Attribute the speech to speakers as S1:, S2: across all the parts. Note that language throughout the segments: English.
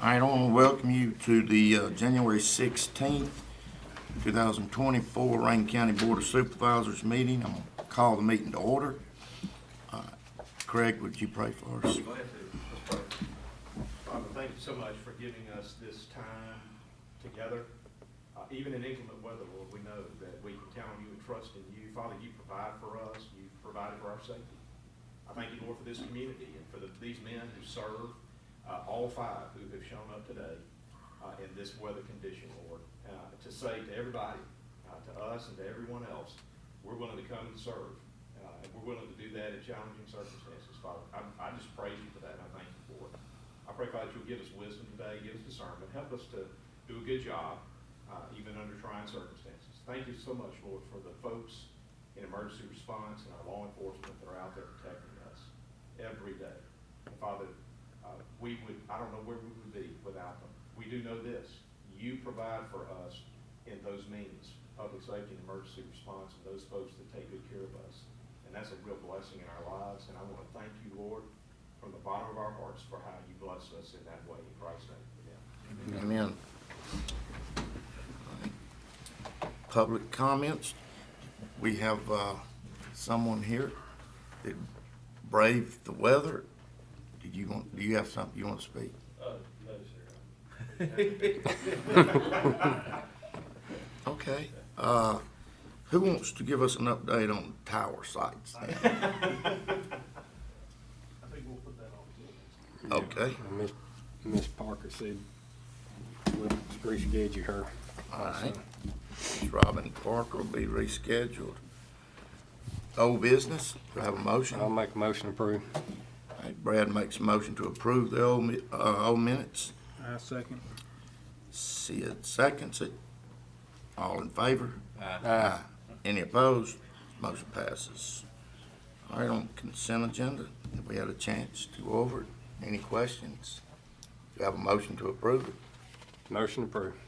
S1: I want to welcome you to the January 16th, 2024 Rankin County Board of Supervisors meeting. I'm going to call the meeting to order. Craig, would you pray for us?
S2: Go ahead, let's pray. Father, thank you so much for giving us this time together. Even in inclement weather, Lord, we know that we can count on you and trust in you. Father, you provide for us. You provided for our safety. I thank you, Lord, for this community and for these men who serve, all five who have shown up today in this weather condition, Lord, to say to everybody, to us and to everyone else, we're willing to come and serve. And we're willing to do that in challenging circumstances, Father. I just praise you for that, and I thank you for it. I pray, Father, that you'll give us wisdom today, give us discernment, help us to do a good job, even under trying circumstances. Thank you so much, Lord, for the folks in emergency response and our law enforcement that are out there protecting us every day. And Father, I don't know where we would be without them. We do know this: you provide for us in those means, public safety and emergency response, and those folks that take good care of us. And that's a real blessing in our lives. And I want to thank you, Lord, from the bottom of our hearts for how you bless us in that way. In Christ's name, amen.
S1: Amen. Public comments. We have someone here that braved the weather. Do you have something you want to speak?
S2: No, sir.
S1: Okay. Who wants to give us an update on tower sites?
S2: I think we'll put that on.
S1: Okay.
S3: Miss Parker said we'll reschedule her.
S1: All right. Ms. Robin Parker will be rescheduled. Old business, do I have a motion?
S3: I'll make a motion to approve.
S1: All right, Brad makes a motion to approve the old minutes.
S4: I second.
S1: Sid seconds it. All in favor?
S3: Aye.
S1: Any opposed? Motion passes. All right, on consent agenda, if we had a chance to go over it, any questions? Do you have a motion to approve it?
S3: Motion approved.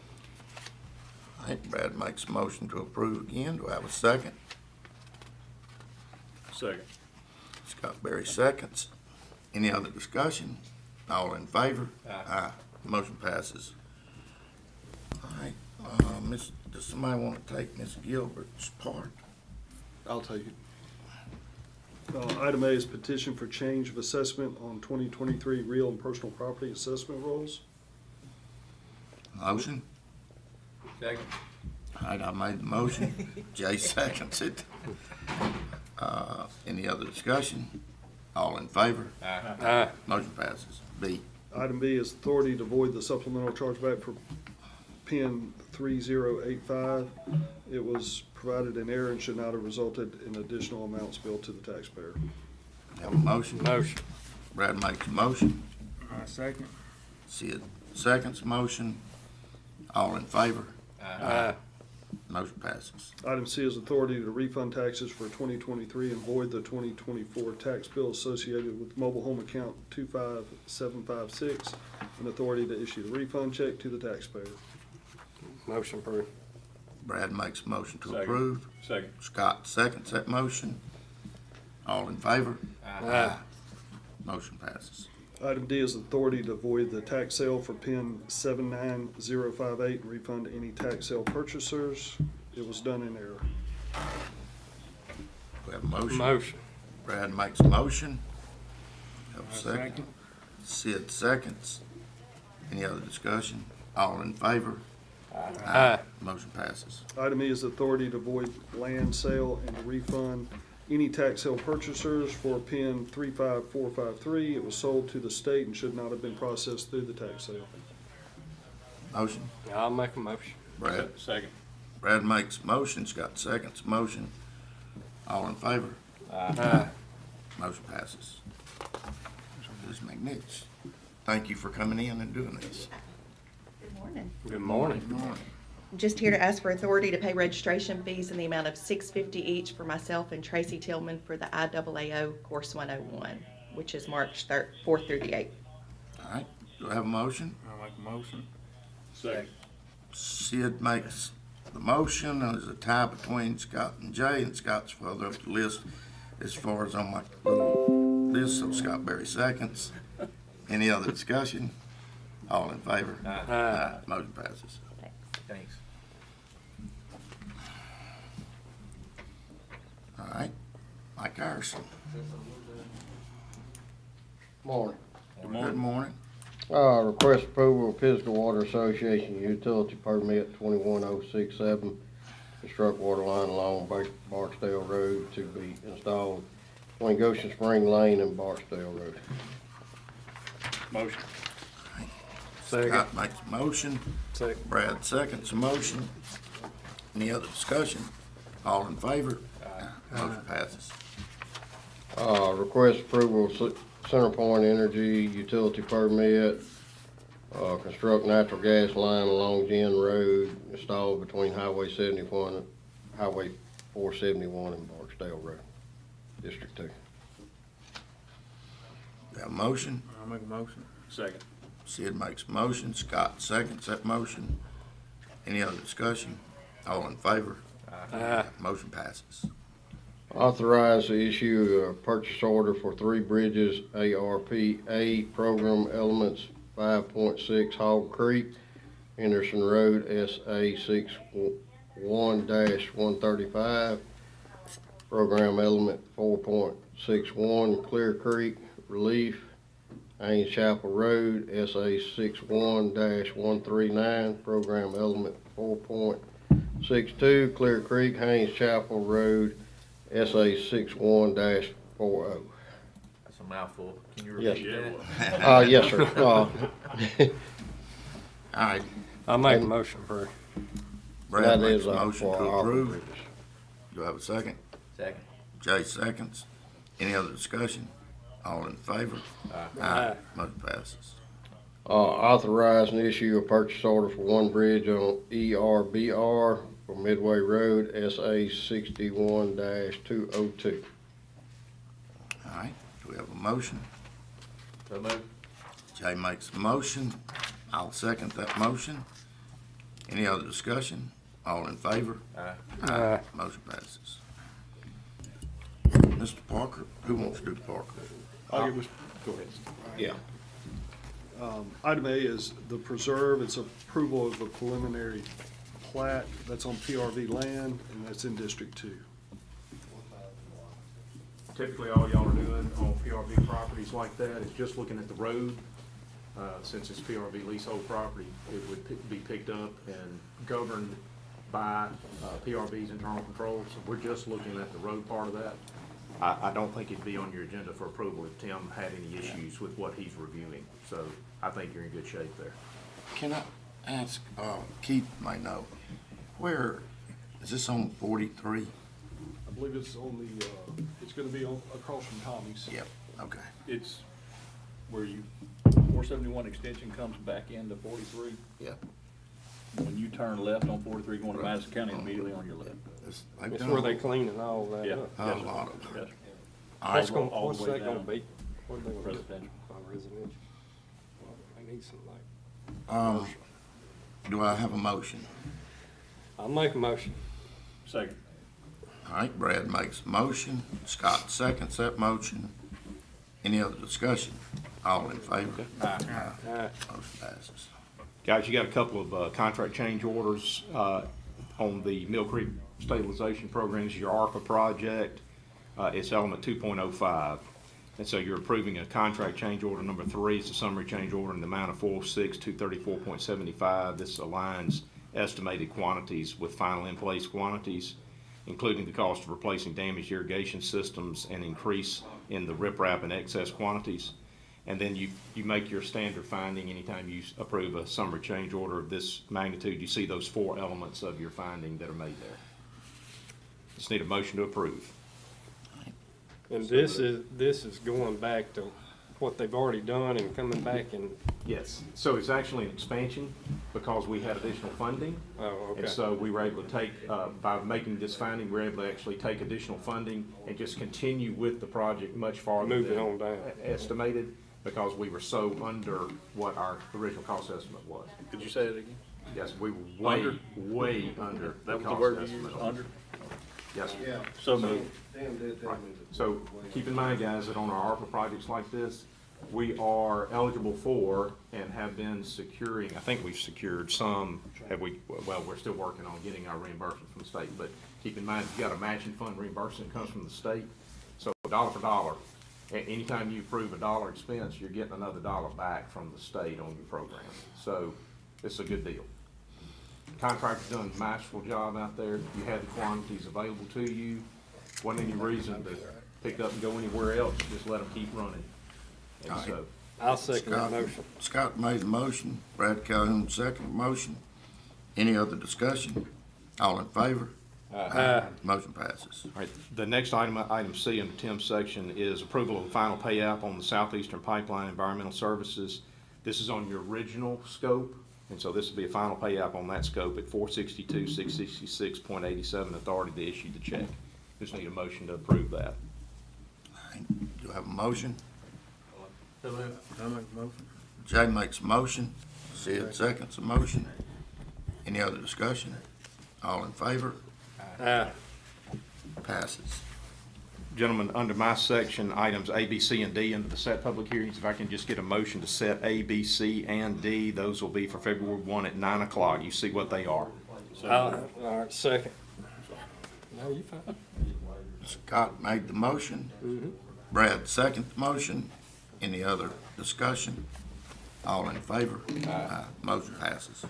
S1: All right, Brad makes a motion to approve again. Do I have a second?
S4: Second.
S1: Scott Berry seconds. Any other discussion? All in favor?
S3: Aye.
S1: Motion passes. All right, does somebody want to take Ms. Gilbert's part?
S5: I'll take it. Item A is petition for change of assessment on 2023 real and personal property assessment rolls.
S1: Motion?
S3: Second.
S1: All right, I made the motion. Jay seconds it. Any other discussion? All in favor?
S3: Aye.
S1: Motion passes. B.
S5: Item B is authority to void the supplemental chargeback for PIN 3085. It was provided in error and should not have resulted in additional amounts billed to the taxpayer.
S1: Have a motion?
S3: Motion.
S1: Brad makes a motion.
S4: I second.
S1: Sid seconds motion. All in favor?
S3: Aye.
S1: Motion passes.
S5: Item C is authority to refund taxes for 2023 and void the 2024 tax bill associated with mobile home account 25756, and authority to issue the refund check to the taxpayer.
S3: Motion approved.
S1: Brad makes a motion to
S4: Second.
S1: approve.
S4: Second.
S1: Scott seconds that motion. All in favor?
S3: Aye.
S1: Motion passes.
S5: Item D is authority to void the tax sale for PIN 79058 and refund any tax sale purchasers. It was done in error.
S1: We have a motion.
S3: Motion.
S1: Brad makes a motion. Have a
S4: I
S1: second.
S4: second.
S1: Sid seconds. Any other discussion? All in favor?
S3: Aye.
S1: Motion passes.
S5: Item E is authority to void land sale and to refund any tax sale purchasers for PIN 35453. It was sold to the state and should not have been processed through the tax sale.
S1: Motion.
S3: I'll make a motion.
S1: Brad.
S4: Second.
S1: Brad makes a motion. Scott seconds motion. All in favor?
S3: Aye.
S1: Motion passes. Ms. McNich, thank you for coming in and doing this.
S6: Good morning.
S3: Good morning.
S1: Good morning.
S6: I'm just here to ask for authority to pay registration fees in the amount of $650 each for myself and Tracy Tillman for the IAAO Course 101, which is March 4th through the 8th.
S1: All right, do I have a motion?
S4: I make a motion. Second.
S1: Sid makes the motion. There's a tie between Scott and Jay, and Scott's further up the list as far as on my little list, so Scott Berry seconds. Any other discussion? All in favor?
S3: Aye.
S1: Motion passes.
S7: Thanks.
S1: All right, Mike Harrison.
S3: Morning.
S1: Good morning.
S3: Request approval of Pisgah Water Association utility permit 21067, construct water line along Barksdale Road to be installed between Goshen Spring Lane and Barksdale Road.
S4: Motion.
S3: Second.
S1: Scott makes a motion.
S3: Second.
S1: Brad seconds the motion. Any other discussion? All in favor? Motion passes.
S3: Request approval of CenterPoint Energy utility permit, construct natural gas line along Ginn Road, installed between Highway 71 and Highway 471 and Barksdale Road, District 2.
S1: Got a motion?
S4: I'll make a motion. Second.
S1: Sid makes a motion. Scott seconds that motion. Any other discussion? All in favor?
S3: Aye.
S1: Motion passes.
S3: Authorize the issue of purchase order for 3 bridges ARPA program elements 5.6 Hog Creek, Henderson Road, SA 61-135, program element 4.61 Clear Creek Relief, Haynes Chapel Road, SA 61-139, program element 4.62 Clear Creek, Haynes Chapel Road, SA 61-40.
S7: That's a mouthful. Can you
S3: Yes.
S7: repeat that?
S3: Yes, sir.
S1: All right,
S3: I'll make a motion for.
S1: Brad
S3: That
S1: makes
S3: is
S1: a motion
S3: for
S1: to
S3: our
S1: approve.
S3: bridges.
S1: Do I have a second?
S7: Second.
S1: Jay seconds. Any other discussion? All in favor?
S3: Aye.
S1: Motion passes.
S3: Authorize and issue a purchase order for 1 bridge on ERBR for Midway Road, SA 61-202.
S1: All right, do we have a motion?
S7: So moved.
S1: Jay makes a motion. I'll second that motion. Any other discussion? All in favor?
S3: Aye.
S1: Motion passes. Mr. Parker, who wants to do Parker?
S5: I'll give this,
S4: Go ahead.
S3: Yeah.
S5: Item A is the preserve. It's approval of a preliminary plat that's on PRV land, and that's in District 2.
S2: Typically, all y'all are doing on PRV properties like that is just looking at the road. Since it's PRV leasehold property, it would be picked up and governed by PRV's internal controls. So we're just looking at the road part of that. I don't think it'd be on your agenda for approval if Tim had any issues with what he's reviewing. So I think you're in good shape there.
S1: Can I ask, Keith might know, where, is this on 43?
S5: I believe it's on the, it's gonna be on, across from Tommy's.
S1: Yep, okay.
S8: It's where 471 extension comes back into 43.
S1: Yep.
S8: When you turn left on 43 going to Madison County, immediately on your left.
S1: They've
S3: It's
S1: done
S3: where they cleaning all that
S8: Yeah.
S3: up.
S1: a lot of it.
S8: Yes,
S1: All
S3: What's
S1: right,
S8: all the way
S3: that gonna
S8: down.
S3: be? What are they gonna do?
S8: residential.
S3: Residential. Well, they need some like,
S1: do I have a motion?
S3: I'll make a motion.
S8: Second.
S1: All right, Brad makes a motion. Scott seconds that motion. Any other discussion? All in favor?
S3: Aye.
S1: Motion passes.
S2: Guys, you got a couple of contract change orders on the Mill Creek Stabilization Program. This is your ARPA project. It's element 2.05. And so you're approving a contract change order number 3. It's a summary change order in the amount of 406,234.75. This aligns estimated quantities with final in-place quantities, including the cost of replacing damaged irrigation systems and increase in the riprap and excess quantities. And then you make your standard finding anytime you approve a summary change order of this magnitude. You see those 4 elements of your finding that are made there. Just need a motion to approve.
S3: And this is going back to what they've already done and coming back and,
S2: Yes, so it's actually an expansion because we had additional funding.
S3: oh, okay.
S2: And so we were able to take, by making this finding, we were able to actually take additional funding and just continue with the project much farther
S3: Moving
S2: than
S3: on down.
S2: estimated, because we were so under what our original cost estimate was.
S8: Could you say it again?
S2: Yes, we were way,
S8: Under?
S2: way under the
S8: That was the
S2: cost
S8: word you
S2: estimate.
S8: used, under?
S2: Yes, sir.
S8: So moved.
S2: Right. So keep in mind, guys, that on our ARPA projects like this, we are eligible for and have been securing, I think we've secured some, well, we're still working on getting our reimbursement from the state, but keep in mind, you got a matching fund reimbursement that comes from the state. So dollar for dollar, anytime you approve a dollar expense, you're getting another dollar back from the state on your program. So it's a good deal. Contractor's done a masterful job out there. You have the quantities available to you. Wasn't any reason to pick up and go anywhere else, just let them keep running. And
S1: All right.
S2: so,
S9: I'll second that motion.
S1: Scott made the motion, Brad Calhoun second motion. Any other discussion? All in favor? Motion passes.
S2: all right, the next item, item C under Tim's section, is approval of the final pay app on the Southeastern Pipeline Environmental Services. This is on your original scope, and so this will be a final pay app on that scope at $462,666.87, authority to issue the check. Just need a motion to approve that.
S1: Do I have a motion?
S4: I'll make a motion.
S1: Jay makes a motion, Sid seconds a motion. Any other discussion? All in favor? Passes.
S2: Gentlemen, under my section, items A, B, C, and D under the set public hearings, if I can just get a motion to set A, B, C, and D, those will be for February 1 at 9 o'clock. You see what they are.
S9: All right, second. No, you fine.
S1: Scott made the motion. Brad seconded the motion. Any other discussion? All in favor? Motion passes.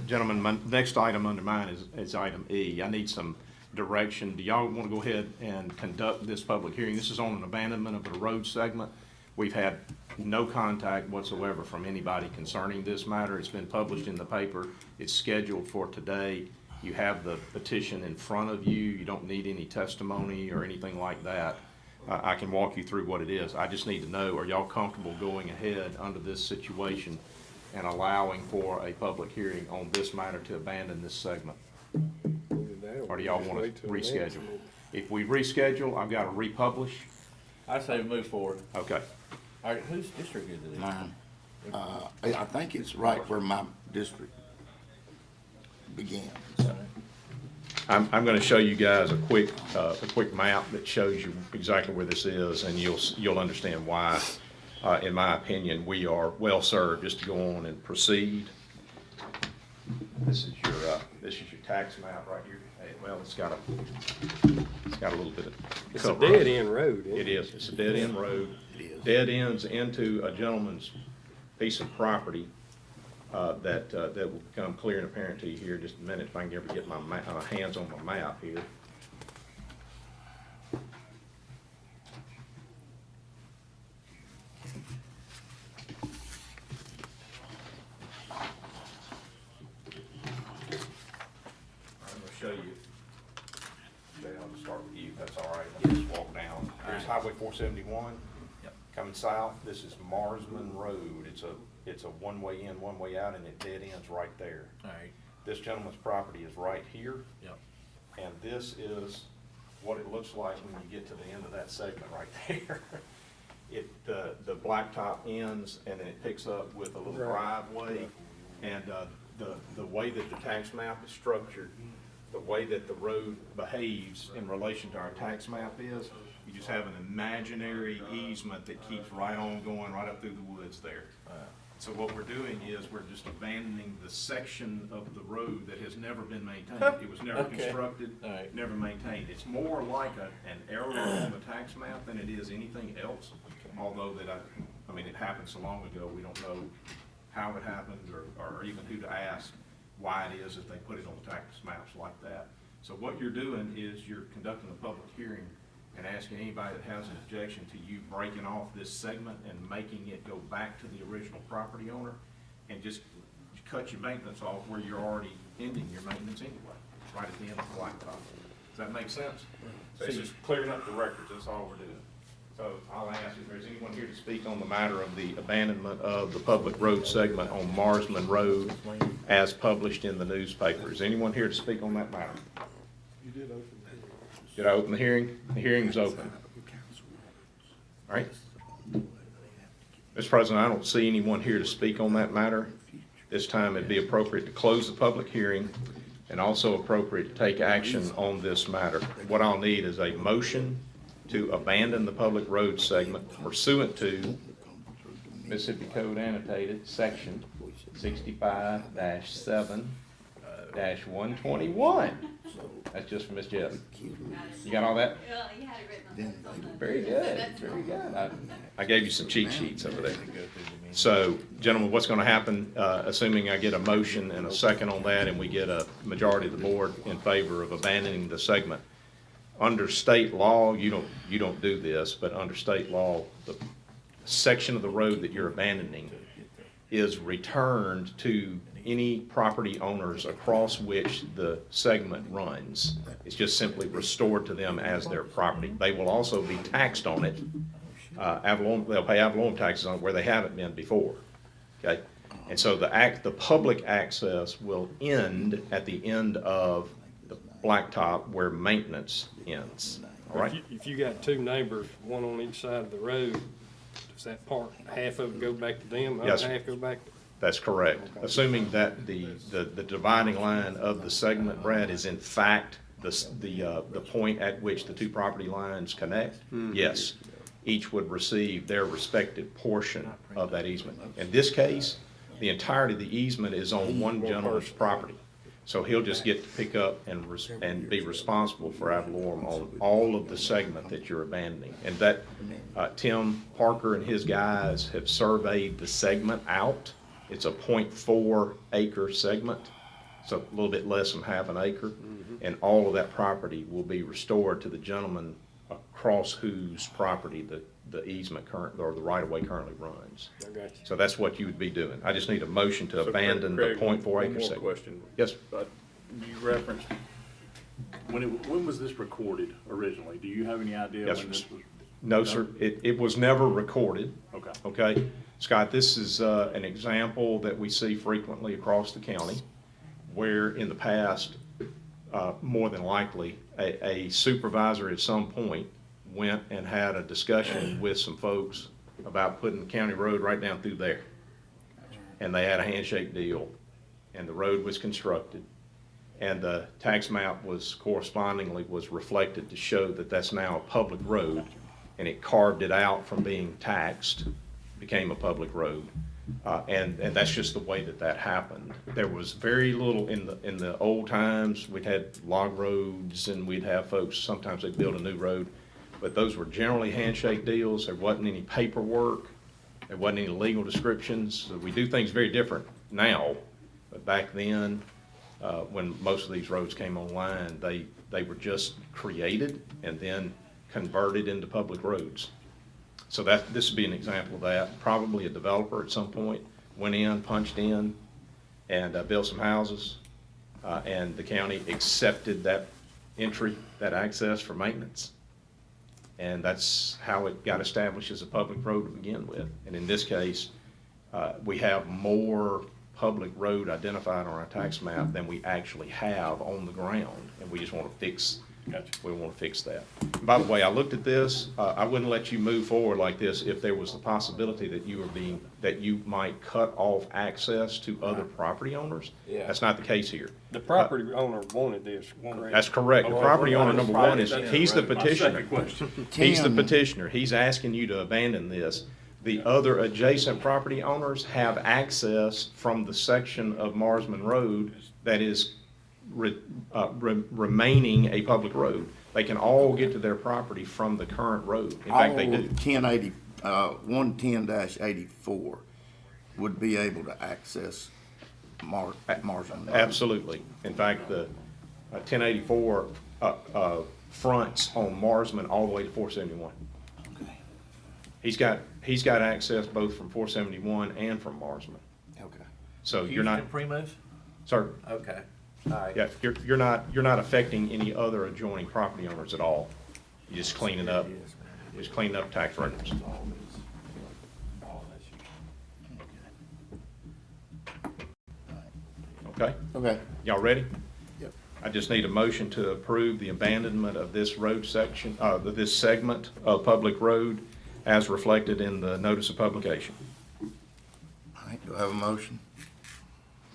S2: Gentlemen, my next item under mine is item E. I need some direction. Do y'all want to go ahead and conduct this public hearing? This is on an abandonment of a road segment. We've had no contact whatsoever from anybody concerning this matter. It's been published in the paper. It's scheduled for today. You have the petition in front of you. You don't need any testimony or anything like that. I can walk you through what it is. I just need to know, are y'all comfortable going ahead under this situation and allowing for a public hearing on this matter to abandon this segment? Or do y'all want to reschedule? If we reschedule, I've got to republish.
S7: I say we move forward.
S2: Okay.
S7: All right, whose district is it in?
S1: Mine. I think it's right where my district begins.
S2: I'm going to show you guys a quick map that shows you exactly where this is, and you'll understand why, in my opinion, we are well served just to go on and proceed. This is your tax map right here. Hey, well, it's got a little bit of
S9: It's a
S2: cover up.
S9: dead end road, isn't it?
S2: It is. It's a dead end road.
S1: It is.
S2: Dead ends into a gentleman's piece of property that will become clear and apparent to you here in just a minute if I can ever get my hands on my map here. I'm going to show you. I'll just start with you, if that's all right. I'll just walk down. Here's Highway 471.
S7: Yep.
S2: Coming south, this is Marsman Road. It's a one-way in, one-way out, and it dead ends right there.
S7: All right.
S2: This gentleman's property is right here,
S7: Yep.
S2: and this is what it looks like when you get to the end of that segment right there. The blacktop ends, and then it picks up with a little driveway, and the way that the tax map is structured, the way that the road behaves in relation to our tax map is, you just have an imaginary easement that keeps right on going right up through the woods there. So what we're doing is we're just abandoning the section of the road that has never been maintained. It was never
S7: Okay.
S2: constructed,
S7: All right.
S2: never maintained. It's more like an error on the tax map than it is anything else. Although that I mean, it happened so long ago, we don't know how it happened or even who to ask why it is that they put it on tax maps like that. So what you're doing is you're conducting a public hearing and asking anybody that has an objection to you breaking off this segment and making it go back to the original property owner and just cut your maintenance off where you're already ending your maintenance anyway, right at the end of the blacktop. Does that make sense? So it's just clearing up the records, that's all we're doing. So I'll ask if there's anyone here to speak on the matter of the abandonment of the public road segment on Marsman Road as published in the newspaper. Is anyone here to speak on that matter?
S5: You did open
S2: Did I open the hearing? The hearing's open. All right. Mr. President, I don't see anyone here to speak on that matter. This time it'd be appropriate to close the public hearing and also appropriate to take action on this matter. What I'll need is a motion to abandon the public road segment pursuant to
S10: Mississippi Code annotated, section 65-7-121. That's just for Miss Jess. You got all that?
S11: Well, you had it written on the.
S10: Very good, very good. I gave you some cheat sheets over there. So, gentlemen, what's gonna happen, assuming I get a motion and a second on that, and we get a majority of the board in favor of abandoning the segment, under state law, you don't do this, but under state law, the section of the road that you're abandoning is returned to any property owners across which the segment runs. It's just simply restored to them as their property. They will also be taxed on it. They'll pay ad valorem taxes on it where they haven't been before, okay? And so the public access will end at the end of the blacktop where maintenance ends, all right?
S9: If you got two neighbors, one on each side of the road, does that part, half of it go back to them, the
S10: Yes,
S9: other
S10: sir.
S9: half go back to?
S10: That's correct. Assuming that the dividing line of the segment, Brad, is in fact the point at which the two property lines connect, yes, each would receive their respective portion of that easement. In this case, the entirety of the easement is on one gentleman's property. So he'll just get to pick up and be responsible for ad valorem on all of the segment that you're abandoning. And that, Tim Parker and his guys have surveyed the segment out. It's a 0.4 acre segment, so a little bit less than half an acre. And all of that property will be restored to the gentleman across whose property the easement or the right-of-way currently runs.
S9: I got you.
S10: So that's what you would be doing. I just need a motion to abandon the
S8: Craig,
S10: 0.4 acre
S8: one more
S10: segment.
S8: question.
S10: Yes,
S8: You referenced, when was this recorded originally? Do you have any idea
S10: Yes,
S8: when
S10: sir.
S8: this was?
S10: no, sir, it was never recorded.
S8: Okay.
S10: Okay, Scott, this is an example that we see frequently across the county, where in the past, more than likely, a supervisor at some point went and had a discussion with some folks about putting the county road right down through there. And they had a handshake deal, and the road was constructed, and the tax map was correspondingly reflected to show that that's now a public road, and it carved it out from being taxed, became a public road. And that's just the way that happened. There was very little in the old times. We'd had log roads, and we'd have folks, sometimes they'd build a new road, but those were generally handshake deals. There wasn't any paperwork. There wasn't any legal descriptions. So we do things very different now, but back then, when most of these roads came online, they were just created and then converted into public roads. So this would be an example of that. Probably a developer at some point went in, punched in, and built some houses, and the county accepted that entry, that access for maintenance. And that's how it got established as a public road to begin with. And in this case, we have more public road identified on our tax map than we actually have on the ground, and we just want to fix.
S8: Gotcha.
S10: We want to fix that. By the way, I looked at this. I wouldn't let you move forward like this if there was the possibility that you might cut off access to other property owners.
S9: Yeah.
S10: That's not the case here.
S9: The property owner wanted this, correct?
S10: That's correct. The property owner number one is, he's the
S8: My
S10: petitioner.
S8: second question.
S10: He's the
S1: Tim.
S10: petitioner. He's asking you to abandon this. The other adjacent property owners have access from the section of Marsman Road that is remaining a public road. They can all get to their property from the current road. In fact, they do.
S1: 110-84 would be able to access Marsden.
S10: Absolutely. In fact, the 1084 fronts on Marsman all the way to 471.
S1: Okay.
S10: He's got access both from 471 and from Marsman.
S1: Okay.
S10: So you're not,
S7: Houston Primus?
S10: sir,
S7: Okay, all right.
S10: yeah, you're not affecting any other adjoining property owners at all. You just clean it up, just clean up tax records. Okay,
S1: Okay.
S10: y'all ready?
S1: Yep.
S10: I just need a motion to approve the abandonment of this road section, this segment of public road as reflected in the notice of publication.
S1: All right, do I have a motion?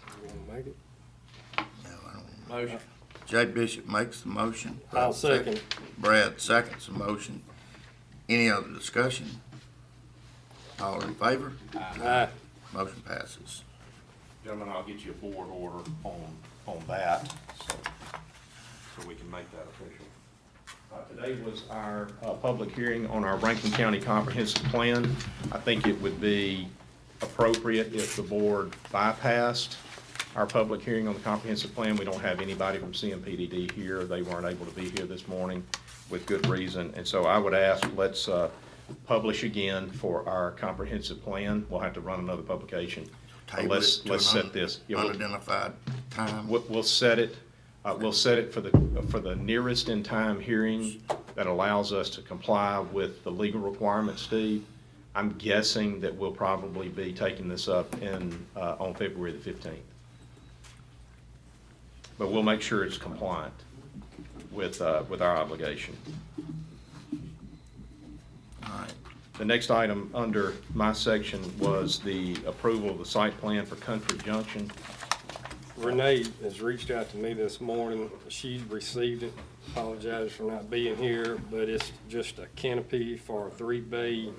S9: You wanna make it?
S1: No, I don't.
S7: Motion.
S1: Jay Bishop makes the motion. Do I have
S9: I'll
S1: a
S9: second.
S1: Brad seconds the motion. Any other discussion? All in favor?
S9: Aye.
S1: Motion passes.
S10: Gentlemen, I'll get you a board order on that, so we can make that official. Today was our public hearing on our Rankin County Comprehensive Plan. I think it would be appropriate if the board bypassed our public hearing on the comprehensive plan. We don't have anybody from CMPDD here. They weren't able to be here this morning with good reason. And so I would ask, let's publish again for our comprehensive plan. We'll have to run another publication.
S1: Table
S10: Let's
S1: it to
S10: set this. Yeah,
S1: unidentified time.
S10: We'll set it for the nearest in time hearing that allows us to comply with the legal requirements, Steve. I'm guessing that we'll probably be taking this up on February the 15th. But we'll make sure it's compliant with our obligation.
S1: All right.
S10: The next item under my section was the approval of the site plan for Country Junction.
S9: Renee has reached out to me this morning. She received it. Apologize for not being here, but it's just a canopy for a 3-bay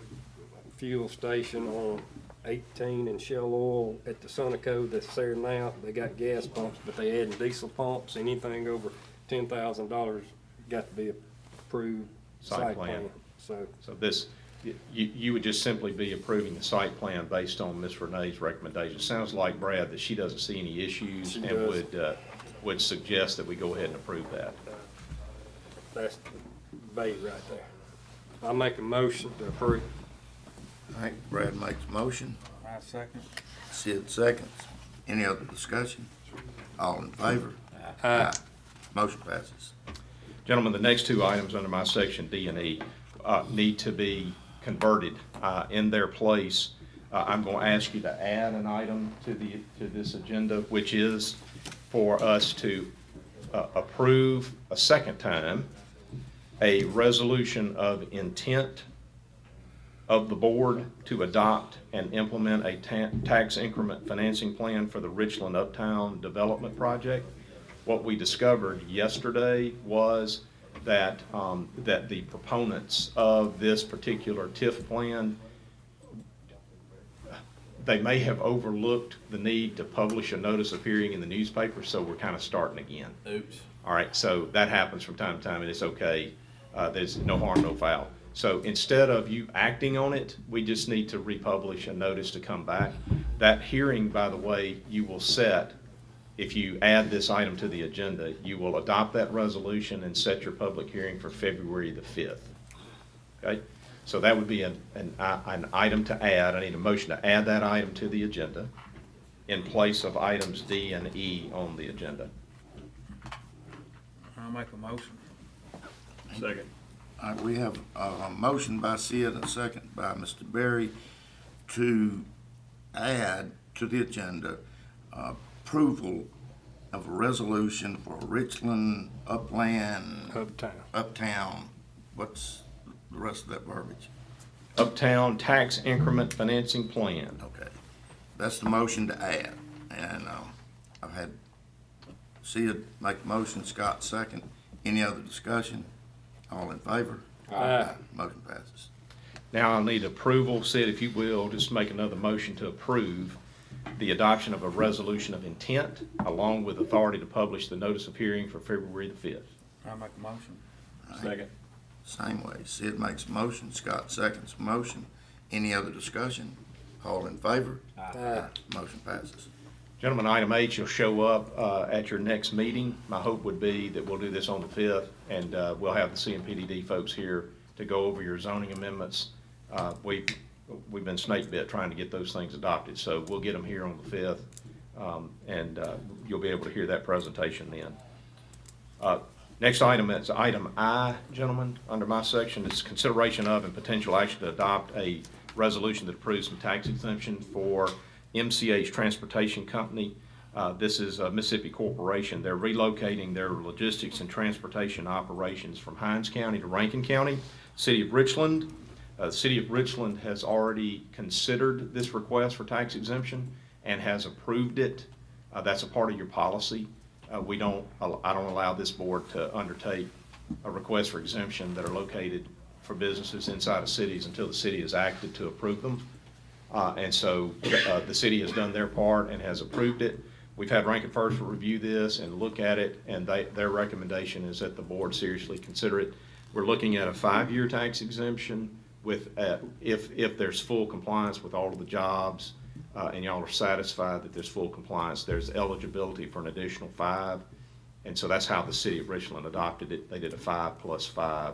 S9: fuel station on 18 and Shell Oil at the Sunoco that's there now. They got gas pumps, but they adding diesel pumps. Anything over $10,000 got to be approved
S10: Site plan.
S9: So
S10: this, you would just simply be approving the site plan based on Ms. Renee's recommendation. Sounds like, Brad, that she doesn't see any issues
S9: She
S10: and
S9: does.
S10: would suggest that we go ahead and approve that.
S9: that's the bait right there. I'll make a motion to approve.
S1: All right, Brad makes a motion.
S4: I second.
S1: Sid seconds. Any other discussion? All in favor?
S9: Aye.
S1: Motion passes.
S10: Gentlemen, the next two items under my section D and E need to be converted in their place. I'm going to ask you to add an item to this agenda, which is for us to approve a second time a resolution of intent of the board to adopt and implement a tax increment financing plan for the Richland Uptown Development Project. What we discovered yesterday was that that the proponents of this particular TIF plan, they may have overlooked the need to publish a notice of hearing in the newspaper, so we're kind of starting again.
S7: Oops.
S10: All right, so that happens from time to time, and it's okay. There's no harm, no foul. So instead of you acting on it, we just need to republish a notice to come back. That hearing, by the way, you will set, if you add this item to the agenda, you will adopt that resolution and set your public hearing for February the 5th. Okay? So that would be an item to add. I need a motion to add that item to the agenda in place of items D and E on the agenda.
S4: I'll make a motion.
S8: Second.
S1: All right, we have a motion by Sid and a second by Mr. Berry to add to the agenda approval of a resolution for Richland Uptown. What's the rest of that verbiage?
S10: Uptown Tax Increment Financing Plan.
S1: Okay, that's the motion to add. And I've had Sid make the motion, Scott second. Any other discussion? All in favor?
S9: Aye.
S1: Motion passes.
S10: Now I'll need approval. Sid, if you will, just make another motion to approve the adoption of a resolution of intent along with authority to publish the notice of hearing for February the 5th.
S4: I'll make a motion.
S8: Second.
S1: Same way. Sid makes a motion, Scott seconds the motion. Any other discussion? All in favor?
S9: Aye.
S1: Motion passes.
S10: Gentlemen, item H will show up at your next meeting. My hope would be that we'll do this on the 5th, and we'll have the CMPDD folks here to go over your zoning amendments. We've been snake bit trying to get those things adopted, so we'll get them here on the 5th, and you'll be able to hear that presentation then. Next item is item I, gentlemen, under my section. It's consideration of and potential action to adopt a resolution that approves some tax exemption for MCH Transportation Company. This is a Mississippi corporation. They're relocating their logistics and transportation operations from Hinds County to Rankin County, City of Richland. The City of Richland has already considered this request for tax exemption and has approved it. That's a part of your policy. I don't allow this board to undertake a request for exemption that are located for businesses inside of cities until the city has acted to approve them. And so the city has done their part and has approved it. We've had Rankin First review this and look at it, and their recommendation is that the board seriously consider it. We're looking at a 5-year tax exemption with, if there's full compliance with all of the jobs, and y'all are satisfied that there's full compliance, there's eligibility for an additional 5. And so that's how the city of Richland adopted it. They did a 5 plus 5.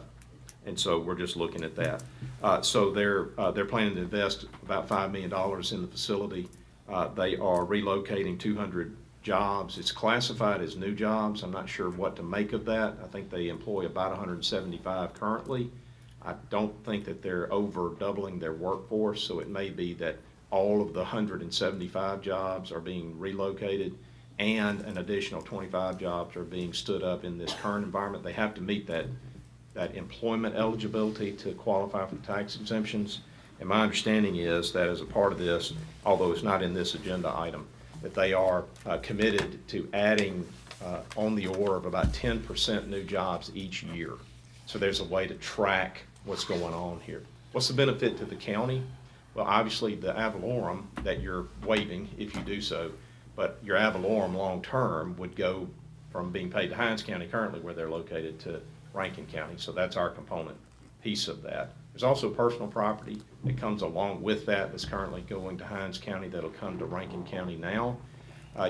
S10: And so we're just looking at that. So they're planning to invest about $5 million in the facility. They are relocating 200 jobs. It's classified as new jobs. I'm not sure what to make of that. I think they employ about 175 currently. I don't think that they're over doubling their workforce, so it may be that all of the 175 jobs are being relocated and an additional 25 jobs are being stood up in this current environment. They have to meet that employment eligibility to qualify for the tax exemptions. And my understanding is that as a part of this, although it's not in this agenda item, that they are committed to adding on the order of about 10% new jobs each year. So there's a way to track what's going on here. What's the benefit to the county? Well, obviously the ad valorem that you're waiving, if you do so, but your ad valorem long-term would go from being paid to Hinds County currently where they're located to Rankin County. So that's our component piece of that. There's also personal property that comes along with that that's currently going to Hinds County that'll come to Rankin County now.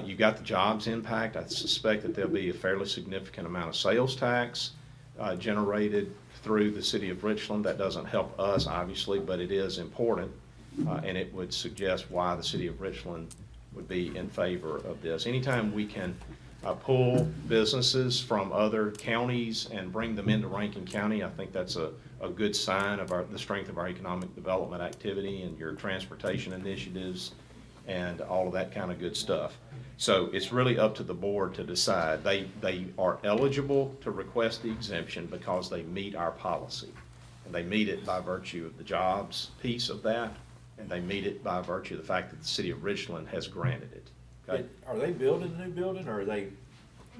S10: You got the jobs impact. I suspect that there'll be a fairly significant amount of sales tax generated through the city of Richland. That doesn't help us, obviously, but it is important, and it would suggest why the city of Richland would be in favor of this. Anytime we can pull businesses from other counties and bring them into Rankin County, I think that's a good sign of the strength of our economic development activity and your transportation initiatives and all of that kind of good stuff. So it's really up to the board to decide. They are eligible to request the exemption because they meet our policy. And they meet it by virtue of the jobs piece of that, and they meet it by virtue of the fact that the city of Richland has granted it. Okay?
S7: Are they building a new building or are they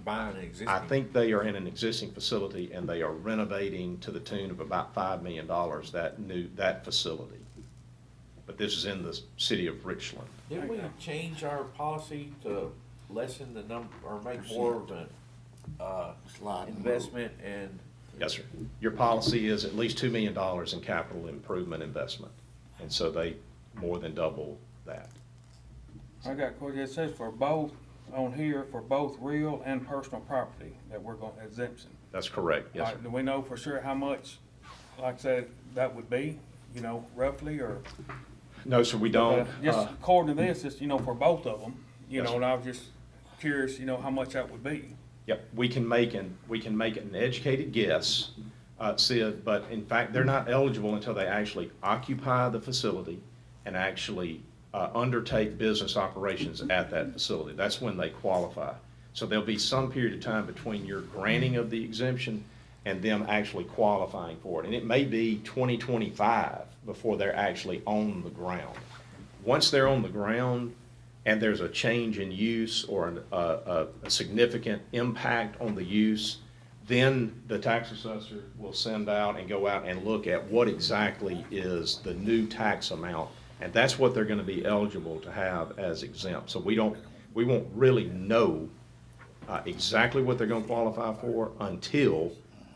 S7: buying an existing?
S10: I think they are in an existing facility and they are renovating to the tune of about $5 million that facility. But this is in the city of Richland.
S7: Didn't we change our policy to lessen the number or make more of an investment and?
S10: Yes, sir. Your policy is at least $2 million in capital improvement investment. And so they more than double that.
S4: I got a question. It says for both, on here, for both real and personal property that we're going to exemption.
S10: That's correct, yes, sir.
S4: Do we know for sure how much, like I said, that would be, roughly, or?
S10: No, sir, we don't.
S4: Just according to this, it's, for both of them, and I was just curious, how much that would be.
S10: Yep, we can make an educated guess, Sid, but in fact, they're not eligible until they actually occupy the facility and actually undertake business operations at that facility. That's when they qualify. So there'll be some period of time between your granting of the exemption and them actually qualifying for it. And it may be 2025 before they're actually on the ground. Once they're on the ground and there's a change in use or a significant impact on the use, then the tax assessor will send out and go out and look at what exactly is the new tax amount. And that's what they're going to be eligible to have as exempt. So we won't really know exactly what they're going to qualify for until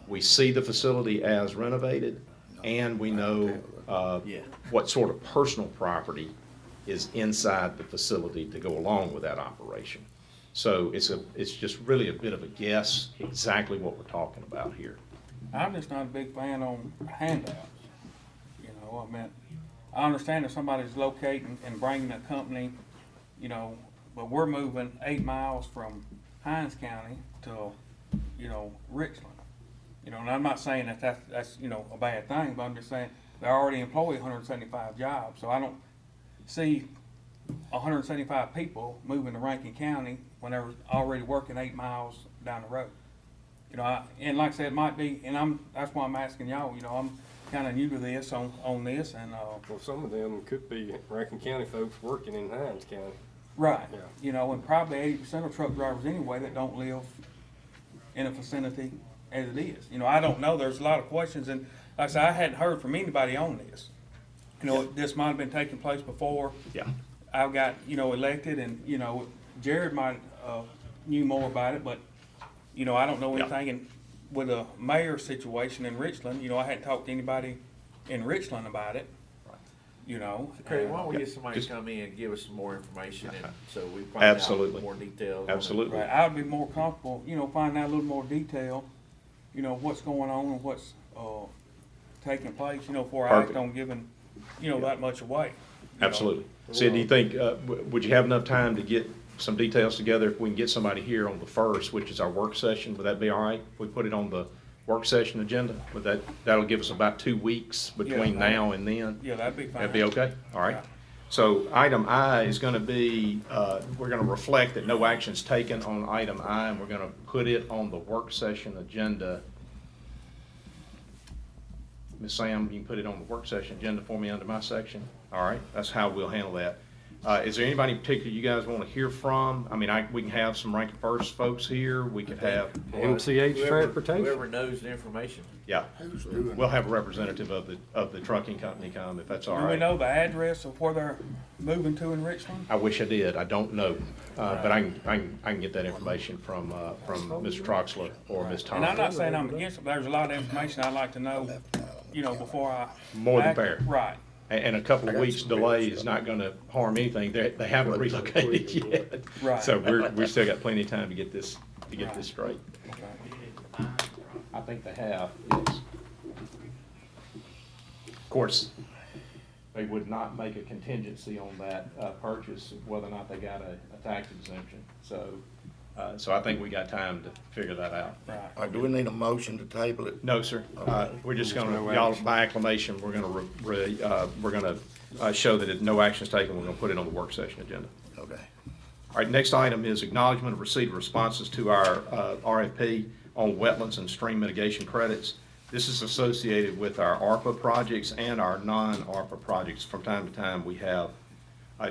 S10: we see the facility as renovated and we know what sort of personal property is inside the facility to go along with that operation. So it's just really a bit of a guess exactly what we're talking about here.
S4: I'm just not a big fan on handouts. I understand if somebody's locating and bringing a company, but we're moving 8 miles from Hinds County to, Richland. And I'm not saying that's a bad thing, but I'm just saying they already employ 175 jobs. So I don't see 175 people moving to Rankin County when they're already working 8 miles down the road. And like I said, it might be, and that's why I'm asking y'all, I'm kind of new to this on this, and
S9: Well, some of them could be Rankin County folks working in Hinds County.
S4: right,
S9: Yeah.
S4: and probably 80% of truck drivers anyway that don't live in a vicinity as it is. I don't know. There's a lot of questions, and like I said, I hadn't heard from anybody on this. You know, this might have been taking place before
S10: Yeah,
S4: I got, elected, and, Jared might, knew more about it, but, I don't know
S10: Yeah.
S4: anything. And with the mayor situation in Richland, I hadn't talked to anybody in Richland about it,
S7: Craig, why don't we
S4: and-
S7: get somebody to come in and give us some more information, and so we find
S10: Absolutely.
S7: out more details. on it.
S10: absolutely.
S4: Right, I'd be more comfortable, finding out a little more detail, what's going on and what's, taking place, before I act
S10: Perfect.
S4: on giving, that much away.
S10: Absolutely. Sid, do you think, would you have enough time to get some details together if we can get somebody here on the 1st, which is our work session? Would that be all right? We put it on the work session agenda? Would that'll give us about 2 weeks between
S4: Yeah.
S10: now and then?
S4: Yeah, that'd be fine.
S10: That'd be okay? All right.
S4: Yeah.
S10: So item I is gonna be, we're gonna reflect that no action's taken on item I, and we're gonna put it on the work session agenda. Ms. Sam, you can put it on the work session agenda for me under my section. All right, that's how we'll handle that. Is there anybody in particular you guys want to hear from? I mean, we can have some Rankin First folks here. We could have,
S9: MCH Transportation.
S7: Whoever knows the information.
S10: yeah,
S1: Who's doing
S10: we'll have a representative of the trucking company come, if that's all
S4: Do we
S10: right.
S4: know the address of where they're moving to in Richland?
S10: I wish I did. I don't know. But I can get that information from Mr. Troxler or Ms.
S4: And I'm
S10: Thomas.
S4: not saying I'm against it, but there's a lot of information I'd like to know, before I.
S10: More than
S4: act.
S10: fair.
S4: Right.
S10: And a couple of weeks delay is not gonna harm anything. They haven't relocated yet.
S4: Right.
S10: So we still got plenty of time to get this straight. I think they have, yes. Of course, they would not make a contingency on that purchase, whether or not they got a tax exemption. So I think we got time to figure that out.
S4: Right.
S1: All right, do we need a motion to table it?
S10: No, sir. We're just gonna, y'all, by acclamation, we're gonna show that no action is taken. We're gonna put it on the work session agenda.
S1: Okay.
S10: All right, next item is acknowledgement of receipt of responses to our RFP on wetlands and stream mitigation credits. This is associated with our ARPA projects and our non-ARPA projects. From time to time, we have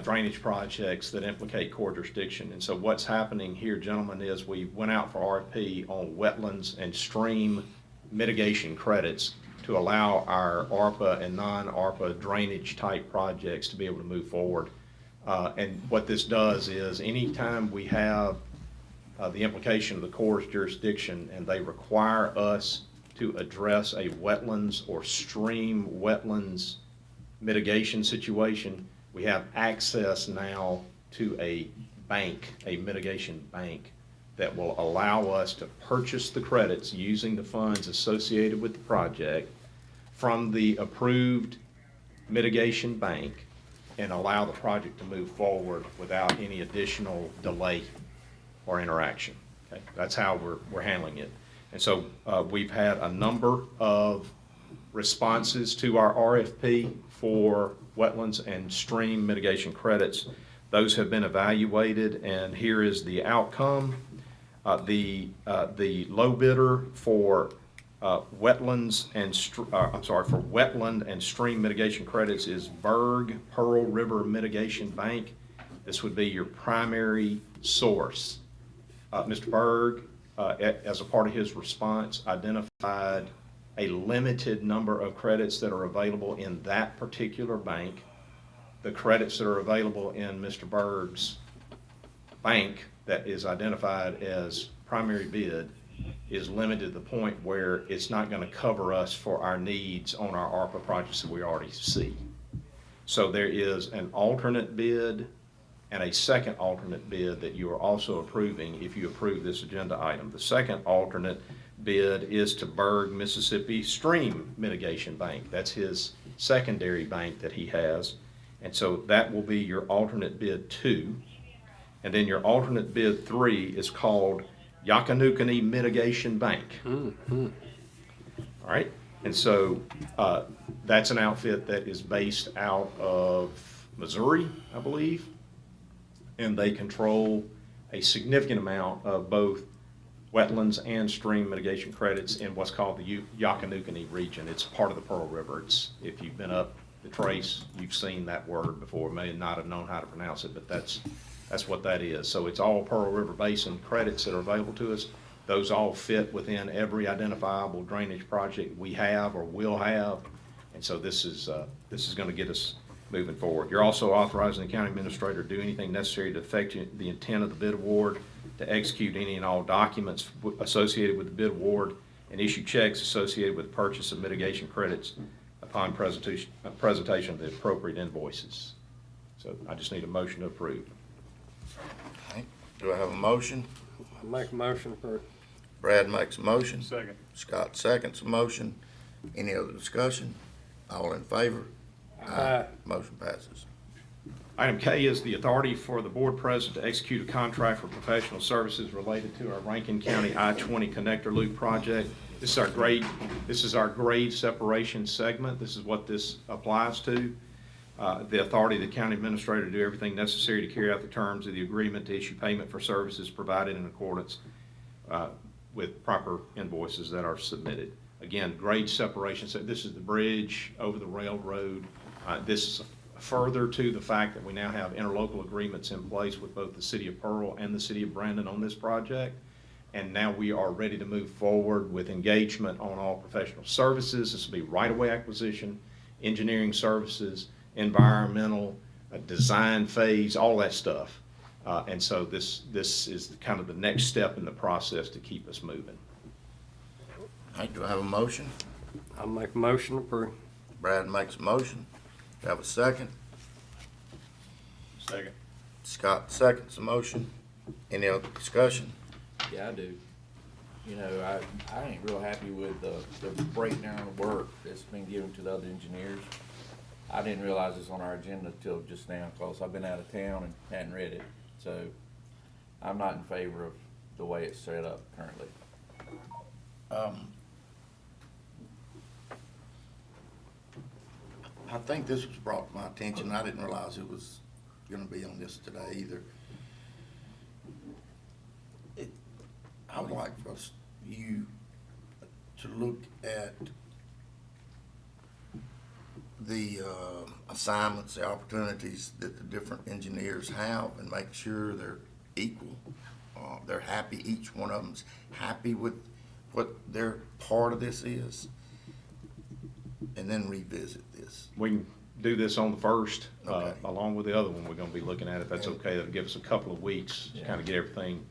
S10: drainage projects that implicate core jurisdiction. And so what's happening here, gentlemen, is we went out for RFP on wetlands and stream mitigation credits to allow our ARPA and non-ARPA drainage type projects to be able to move forward. And what this does is anytime we have the implication of the Corps' jurisdiction and they require us to address a wetlands or stream wetlands mitigation situation, we have access now to a bank, a mitigation bank, that will allow us to purchase the credits using the funds associated with the project from the approved mitigation bank and allow the project to move forward without any additional delay or interaction. Okay? That's how we're handling it. And so we've had a number of responses to our RFP for wetlands and stream mitigation credits. Those have been evaluated, and here is the outcome. The low bidder for wetlands and for wetland and stream mitigation credits is Berg Pearl River Mitigation Bank. This would be your primary source. Mr. Berg, as a part of his response, identified a limited number of credits that are available in that particular bank. The credits that are available in Mr. Berg's bank that is identified as primary bid is limited to the point where it's not going to cover us for our needs on our ARPA projects that we already see. So there is an alternate bid and a second alternate bid that you are also approving if you approve this agenda item. The second alternate bid is to Berg Mississippi Stream Mitigation Bank. That's his secondary bank that he has. And so that will be your alternate bid 2. And then your alternate bid 3 is called Yakanukani Mitigation Bank. All right? And so that's an outfit that is based out of Missouri, I believe. And they control a significant amount of both wetlands and stream mitigation credits in what's called the Yakanukani region. It's part of the Pearl River. If you've been up the trace, you've seen that word before. May not have known how to pronounce it, but that's what that is. So it's all Pearl River Basin credits that are available to us. Those all fit within every identifiable drainage project we have or will have. And so this is gonna get us moving forward. You're also authorizing the county administrator to do anything necessary to affect the intent of the bid award, to execute any and all documents associated with the bid award, and issue checks associated with purchase of mitigation credits upon presentation of the appropriate invoices. So I just need a motion to approve.
S1: Okay. Do I have a motion?
S9: I make a motion for,
S1: Brad makes a motion.
S8: Second.
S1: Scott seconds a motion. Any other discussion? All in favor? Motion passes.
S10: Item K is the authority for the board president to execute a contract for professional services related to our Rankin County I-20 connector loop project. This is our grade separation segment. This is what this applies to. The authority of the county administrator to do everything necessary to carry out the terms of the agreement to issue payment for services provided in accordance with proper invoices that are submitted. Again, grade separation, so this is the bridge over the railroad. This is further to the fact that we now have interlocal agreements in place with both the city of Pearl and the city of Brandon on this project. And now we are ready to move forward with engagement on all professional services. This will be right-of-way acquisition, engineering services, environmental, design phase, all that stuff. And so this is kind of the next step in the process to keep us moving.
S1: All right, do I have a motion?
S9: I'll make a motion to approve.
S1: Brad makes a motion. Do I have a second?
S8: Second.
S1: Scott seconds the motion. Any other discussion?
S7: Yeah, I do. You know, I ain't real happy with the breakdown of work that's been given to the other engineers. I didn't realize it's on our agenda till just now, cause I've been out of town and hadn't read it. So I'm not in favor of the way it's set up currently.
S1: I think this was brought to my attention. I didn't realize it was gonna be on this today either. I would like for you to look at the assignments, the opportunities that the different engineers have and make sure they're equal. They're happy, each one of them's happy with what their part of this is, and then revisit this.
S10: We can do this on the first,
S1: Okay.
S10: along with the other one we're gonna be looking at, if that's okay. That'll give us a couple of weeks to kind of get everything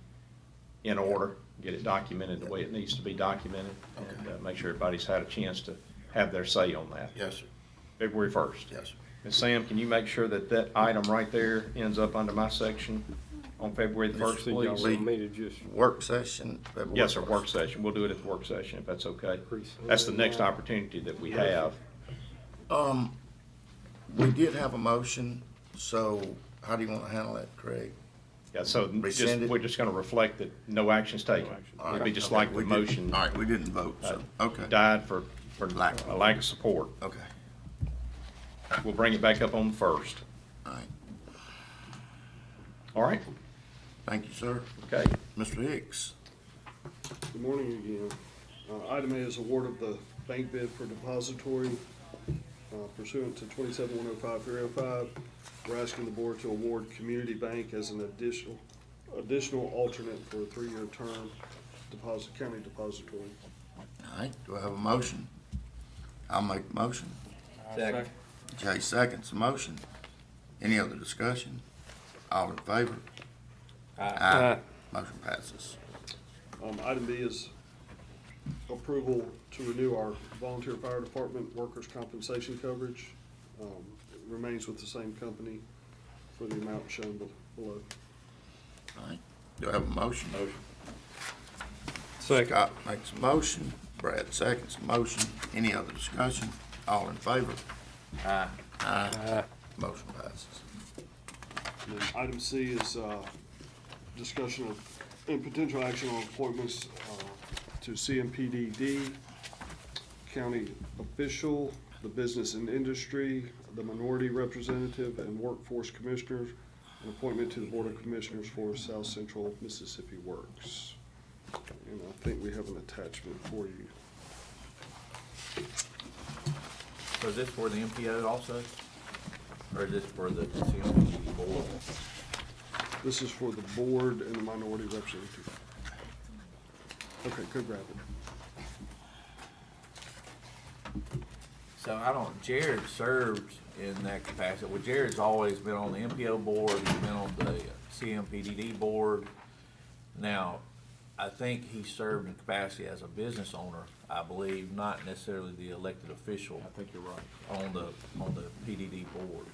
S10: in order, get it documented the way it needs to be documented, and make sure everybody's had a chance to have their say on that.
S1: Yes, sir.
S10: February 1st.
S1: Yes, sir.
S10: Ms. Sam, can you make sure that that item right there ends up under my section on February the 1st,
S9: So y'all
S10: please?
S9: want me to just
S1: Work session, February
S10: Yes, sir,
S1: 1st.
S10: work session. We'll do it at the work session, if that's okay.
S9: Appreciate
S10: That's the next opportunity that we have.
S1: We did have a motion, so how do you want to handle that, Craig?
S10: Yeah, so
S1: Rescind it?
S10: we're just gonna reflect that no action's taken.
S1: All right.
S10: It'd be just
S1: Okay,
S10: like the
S1: we did-
S10: motion
S1: All right, we didn't vote, so, okay,
S10: died for
S1: Lack of-
S10: a lack of support.
S1: okay,
S10: We'll bring it back up on the 1st.
S1: all right.
S10: All right?
S1: Thank you, sir.
S10: Okay.
S1: Mr. Hicks,
S5: Good morning again. Item A is award of the bank bid for depository pursuant to 27-105-305. We're asking the board to award Community Bank as an additional alternate for a 3-year term county depository.
S1: all right, do I have a motion? I'll make the motion.
S7: Second.
S1: Jay seconds the motion. Any other discussion? All in favor? Aye. Motion passes.
S5: Item B is approval to renew our volunteer fire department workers' compensation coverage. It remains with the same company for the amount shown below.
S1: All right, do I have a motion?
S9: second.
S1: Scott makes a motion, Brad seconds the motion. Any other discussion? All in favor?
S7: Aye.
S1: Aye. Motion passes.
S5: And then item C is discussion of and potential action on appointments to CMPDD, county official, the business and industry, the minority representative, and workforce commissioners, an appointment to the Board of Commissioners for South Central Mississippi Works. And I think we have an attachment for you.
S7: So is this for the MPO also? Or is this for the CMP board?
S5: This is for the board and the minority representative. Okay, good grab it.
S7: So I don't, Jared served in that capacity. Well, Jared's always been on the MPO board, he's been on the CMPDD board. Now, I think he served in capacity as a business owner, I believe, not necessarily the elected official.
S8: I think you're right.
S7: On the PDD board.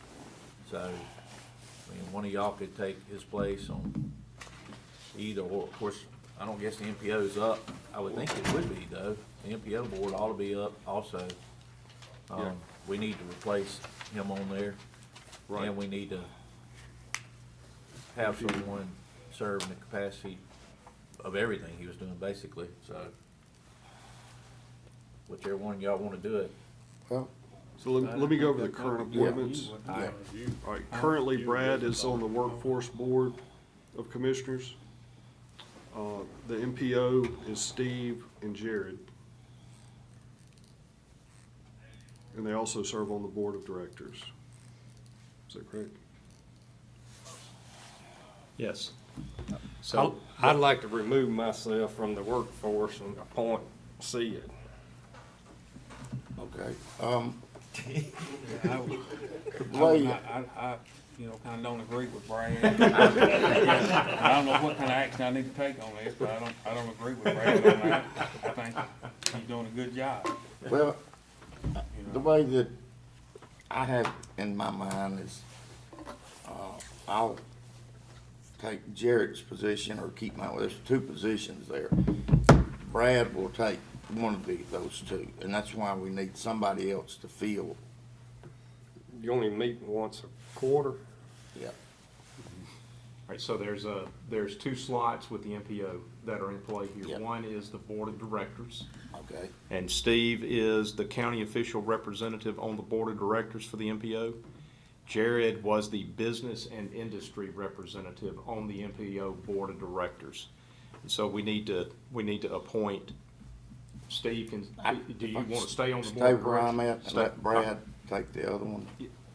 S7: So, I mean, one of y'all could take his place on either, or, of course, I don't guess the MPO's up. I would think it would be, though. The MPO board ought to be up also.
S5: Yeah.
S7: We need to replace him on there.
S5: Right.
S7: And we need to have someone serve in the capacity of everything he was doing, basically, so. Whichever one y'all wanna do it.
S1: Well,
S5: So let me go over the current appointments.
S1: yeah.
S5: All right, currently Brad is on the Workforce Board of Commissioners. The MPO is Steve and Jared. And they also serve on the Board of Directors. Is that correct?
S10: Yes. So,
S9: I'd like to remove myself from the workforce and appoint Sid.
S1: Okay,
S4: I
S1: way-
S4: you know, kinda don't agree with Brad. I don't know what kind of action I need to take on this, but I don't agree with Brad on that. I think he's doing a good job,
S1: well,
S4: you
S1: the
S4: know.
S1: way that I have in my mind is, I'll take Jared's position or keep my, there's two positions there. Brad will take one of those two, and that's why we need somebody else to fill.
S9: You only meet once a quarter.
S1: Yeah.
S10: all right, so there's two slots with the MPO that are in play here.
S1: Yep.
S10: One is the Board of Directors,
S1: Okay,
S10: and Steve is the county official representative on the Board of Directors for the MPO. Jared was the business and industry representative on the MPO Board of Directors. And so we need to appoint, Steve, do you want to stay on the Board
S1: stay
S10: of
S1: where I'm
S10: Directors?
S1: at and let Brad take the other one.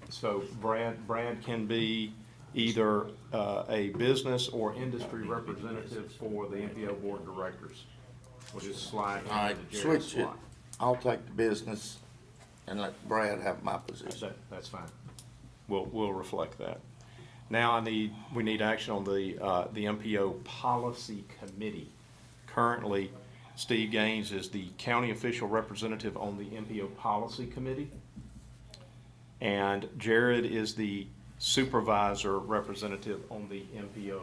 S10: So Brad can be either a business or industry representative for the MPO Board of Directors. We'll just slide
S1: All right,
S10: into Jared's
S1: switch it.
S10: slot.
S1: I'll take the business and let Brad have my position.
S10: That's fine. We'll reflect that. Now we need action on the MPO Policy Committee. Currently, Steve Gaines is the county official representative on the MPO Policy Committee. And Jared is the supervisor representative on the MPO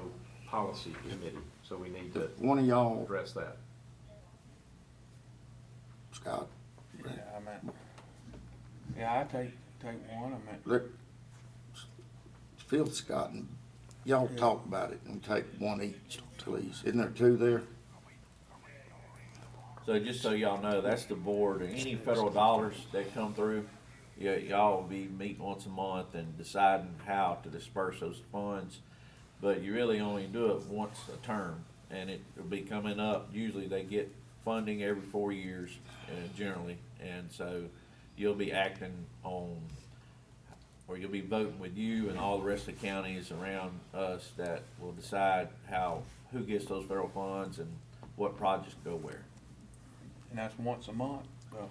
S10: Policy Committee. So we need to
S1: One of y'all,
S10: address that.
S1: Scott,
S4: Yeah, I mean, yeah, I take one, I mean,
S1: let, Phil, Scott, and y'all talk about it and take one each, please. Isn't there two there?
S7: So just so y'all know, that's the board, any federal dollars that come through, y'all will be meeting once a month and deciding how to disperse those funds. But you really only do it once a term, and it will be coming up, usually they get funding every 4 years, generally. And so you'll be acting on, or you'll be voting with you and all the rest of the counties around us that will decide who gets those federal funds and what projects go where.
S4: and that's once a month,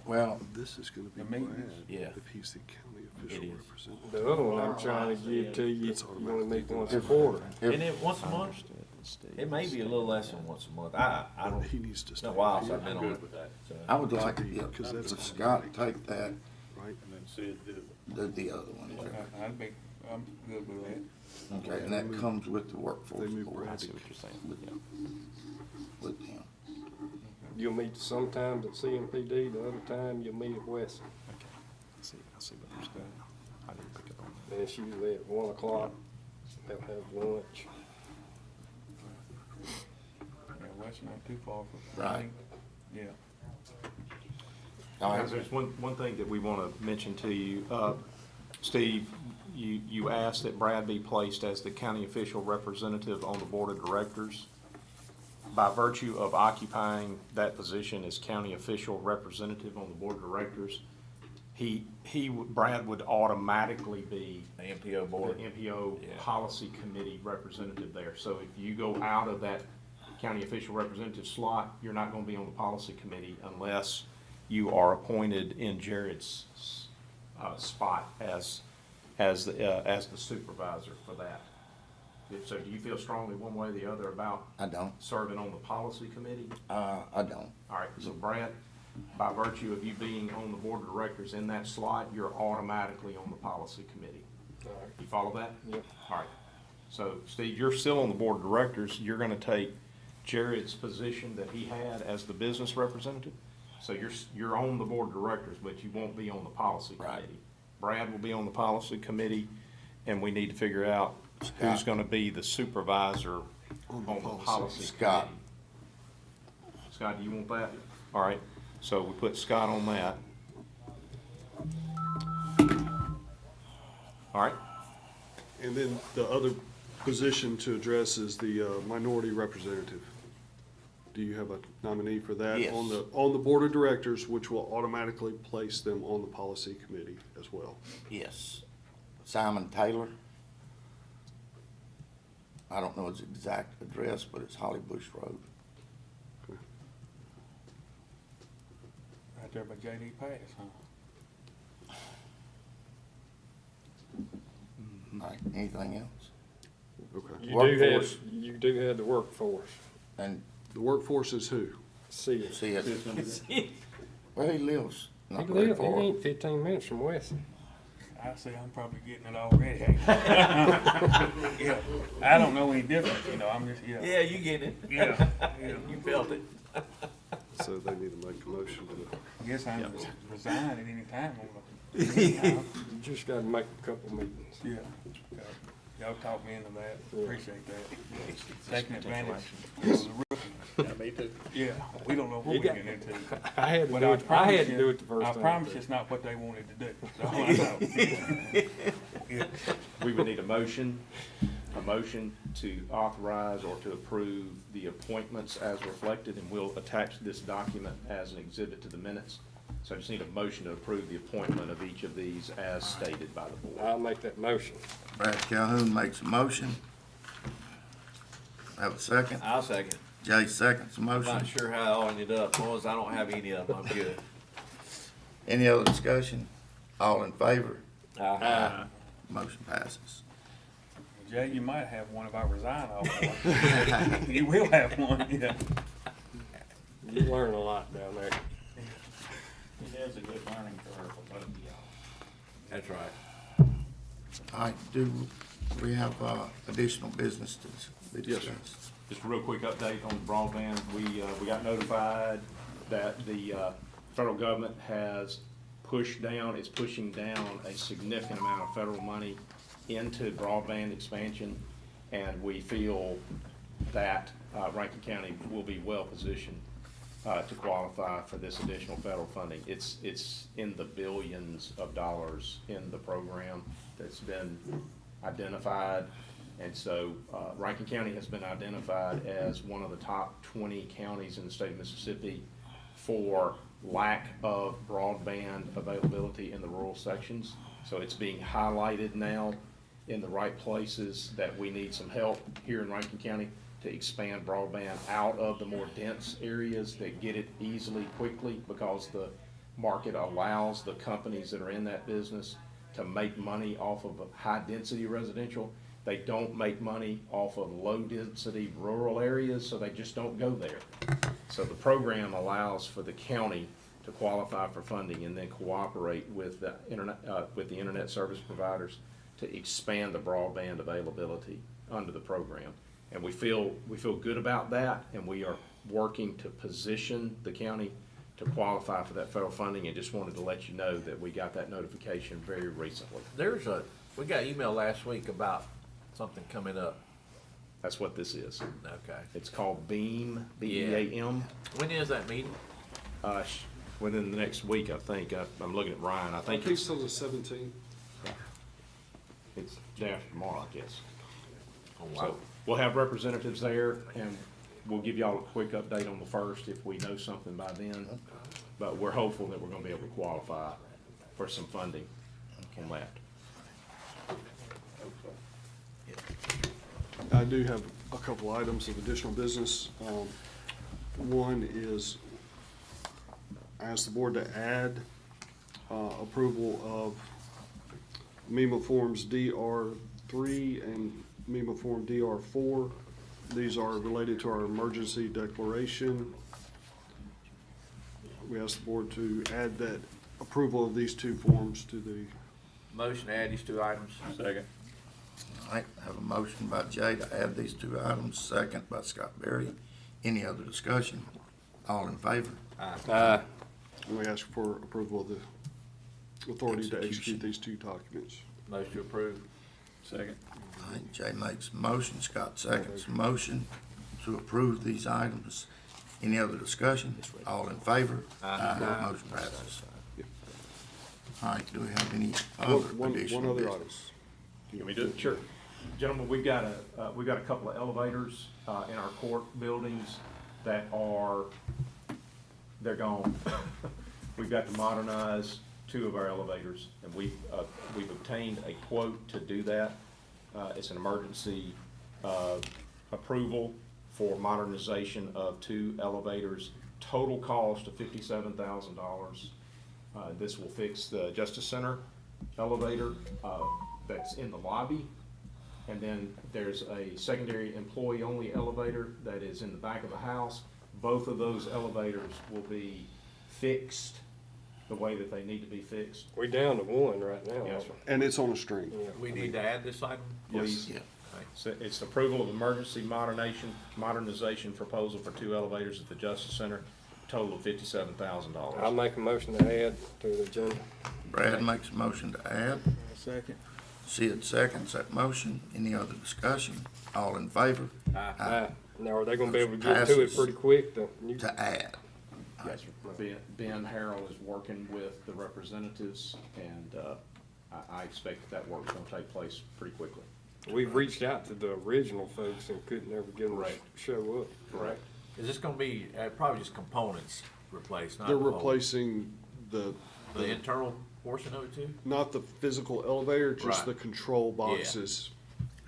S1: Well,
S5: This is gonna be
S4: The meetings.
S5: Brad,
S7: Yeah.
S5: if he's the county official
S7: It is.
S5: representative.
S9: The other one I'm trying to give to you,
S5: That's
S9: you only meet once a
S1: If-
S9: quarter.
S7: Isn't it once a month? It may be a little less than once a month. I don't,
S5: He needs to
S7: it's
S5: stay
S7: been a while
S5: here,
S7: since I've been on it. So,
S1: I would like,
S5: Because that's
S1: if
S5: a
S1: Scott
S5: automatic.
S1: take that,
S5: right?
S8: And then Sid did.
S1: the other one.
S4: I'm good with that.
S1: Okay, and that comes with the workforce
S5: They move
S1: board.
S5: Brad to
S1: With him.
S9: You'll meet sometimes at CMPD, the other time you'll meet at Weston.
S8: I see what you're saying. I didn't pick up on that.
S9: And it's usually at 1 o'clock, they'll have lunch.
S4: Yeah, Western ain't too far from.
S1: Right.
S4: Yeah.
S1: All
S10: Guys,
S1: right,
S10: there's one thing that we want to mention to you. Steve, you asked that Brad be placed as the county official representative on the Board of Directors. By virtue of occupying that position as county official representative on the Board of Directors, Brad would automatically be
S7: the MPO
S10: the
S7: board.
S10: MPO
S7: Yeah.
S10: Policy Committee representative there. So if you go out of that county official representative slot, you're not going to be on the Policy Committee unless you are appointed in Jared's spot as the supervisor for that. So do you feel strongly one way or the other about
S1: I don't.
S10: serving on the policy committee?
S1: I don't.
S10: All right, so Brad, by virtue of you being on the board of directors in that slot, you're automatically on the policy committee.
S9: All right.
S10: You follow that?
S9: Yep.
S10: All right. So Steve, you're still on the board of directors. You're gonna take Jared's position that he had as the business representative. So you're on the board of directors, but you won't be on the policy
S1: Right.
S10: committee. Brad will be on the policy committee, and we need to figure out who's
S1: Scott.
S10: gonna be the supervisor on the policy
S1: Scott.
S10: committee. Scott, do you want that? All right, so we put Scott on that. All right,
S5: And then the other position to address is the minority representative. Do you have a nominee for that?
S1: Yes.
S5: On the board of directors, which will automatically place them on the policy committee as well.
S1: Yes. Simon Taylor. I don't know his exact address, but it's Holly Bush Road.
S4: Right there by J.D. Pass, huh?
S1: All right, anything else?
S5: Okay.
S1: Workforce.
S9: You do have the workforce.
S1: And
S5: The workforce is who?
S9: See it.
S1: see it. Where he lives,
S9: He
S1: not very
S9: live, he
S1: far.
S9: ain't 15 minutes from West.
S4: I say I'm probably getting it already. Yeah, I don't know any difference, you know, I'm just,
S7: Yeah, you get it.
S4: Yeah, yeah.
S7: You felt it.
S5: So they need to make a motion to.
S4: I guess I can resign at any time on
S9: You just gotta make a couple meetings.
S4: the, yeah. Y'all talked me into that, appreciate that. Taking advantage. of the rookie.
S8: Yeah, me too.
S4: Yeah, we don't know what
S9: You
S4: we're
S9: got-
S4: getting into.
S9: I had to
S4: But
S9: do it, I
S4: promise
S9: had to
S4: you-
S9: do it the first
S4: I
S9: time.
S4: promise you it's not what they wanted to do. That's all I know. Yeah.
S10: we would need a motion to authorize or to approve the appointments as reflected, and we'll attach this document as an exhibit to the minutes. So I just need a motion to approve the appointment of each of these as stated by the board.
S9: I'll make that motion.
S1: Brad Calhoun makes a motion. Have a second.
S7: I'll second.
S1: Jay seconds the
S7: I'm
S1: motion.
S7: not sure how I ended up. As long as I don't have any of them, I'm good.
S1: Any other discussion? All in favor?
S7: Uh,
S1: Motion passes.
S4: Jay, you might have one if I resign off. You will have one, yeah.
S9: You learn a lot down there.
S7: It is a good learning curve for both of y'all. That's right.
S1: All right, do we have additional business to be
S5: Yes, sir.
S1: discussed?
S10: Just a real quick update on broadband. We got notified that the federal government has is pushing down a significant amount of federal money into broadband expansion, and we feel that Rankin County will be well positioned to qualify for this additional federal funding. It's in the billions of dollars in the program that's been identified. And so Rankin County has been identified as one of the top 20 counties in the state of Mississippi for lack of broadband availability in the rural sections. So it's being highlighted now in the right places that we need some help here in Rankin County to expand broadband out of the more dense areas that get it easily, quickly, because the market allows the companies that are in that business to make money off of high-density residential. They don't make money off of low-density rural areas, so they just don't go there. So the program allows for the county to qualify for funding and then cooperate with the internet service providers to expand the broadband availability under the program. And we feel good about that, and we are working to position the county to qualify for that federal funding, and just wanted to let you know that we got that notification very recently.
S7: We got email last week about something coming up.
S10: That's what this is.
S7: Okay.
S10: It's called BEAM, B-E-A-M.
S7: When is that meeting?
S10: Within the next week, I think. I'm looking at Ryan. I think it's
S5: till the 17th.
S10: day after tomorrow, I guess.
S7: Oh,
S10: So we'll have representatives there, and we'll give y'all a quick update on the first if we know something by then. But we're hopeful that we're gonna be able to qualify for some funding on that.
S5: I do have a couple items of additional business. One is, I asked the board to add approval of MEMA Forms DR3 and MEMA Form DR4. These are related to our emergency declaration. We ask the board to add that approval of these two forms to the,
S7: Motion to add these two items.
S8: Second.
S1: All right, have a motion by Jay to add these two items, second by Scott Berry. Any other discussion? All in favor?
S9: Aye.
S5: and we ask for approval of the authority to execute these two documents.
S7: Motion approved.
S8: Second.
S1: All right, Jay makes a motion, Scott seconds the motion to approve these items. Any other discussion? All in favor? Aye. Motion passes. All right, do we have any other
S5: One
S1: additional
S5: other item.
S1: business?
S8: Can we do it?
S2: Sure. Gentlemen, we've got a couple of elevators, in our court buildings that they're gone. We've got to modernize two of our elevators, and we've obtained a quote to do that. It's an emergency, approval for modernization of two elevators. Total cost of $57,000. This will fix the Justice Center elevator, that's in the lobby. And then there's a secondary employee-only elevator that is in the back of the house. Both of those elevators will be fixed the way that they need to be fixed.
S9: We down to one right now.
S2: Yes, sir.
S5: And it's on a string.
S7: We need to add this item, please?
S1: Yeah.
S2: So it's approval of emergency modernization proposal for two elevators at the Justice Center, total of $57,000.
S9: I'll make a motion to add to the agenda.
S1: Brad makes a motion to add.
S4: Second.
S1: Sid seconds that motion. Any other discussion? All in favor?
S9: Aye. Now, are they gonna be able to get to
S1: Passes.
S9: it pretty quick? The new-
S1: To add.
S2: Yes, sir. Ben Harrell is working with the representatives, and I expect that work's gonna take place pretty quickly.
S9: We've reached out to the original folks and couldn't ever get them to
S2: Right.
S9: show up.
S2: Correct.
S7: Is this gonna be, probably just components replaced, not
S5: They're
S7: the whole-
S5: replacing the
S7: the internal portion of it too?
S5: not the physical elevator, just
S7: Right.
S5: the control boxes.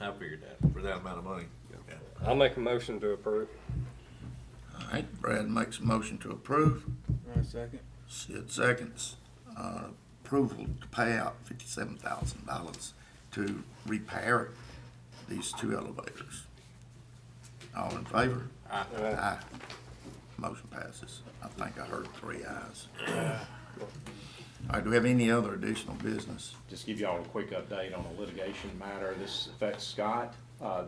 S7: I figured that, for that amount of money. Yeah.
S9: I'll make a motion to approve.
S1: All right, Brad makes a motion to approve.
S4: Second.
S1: Sid seconds. Approval to pay out $57,000 to repair these two elevators. All in favor?
S7: Aye.
S1: Aye. Motion passes. I think I heard 3 ayes. All right, do we have any other additional business?
S2: Just give y'all a quick update on a litigation matter. This affects Scott.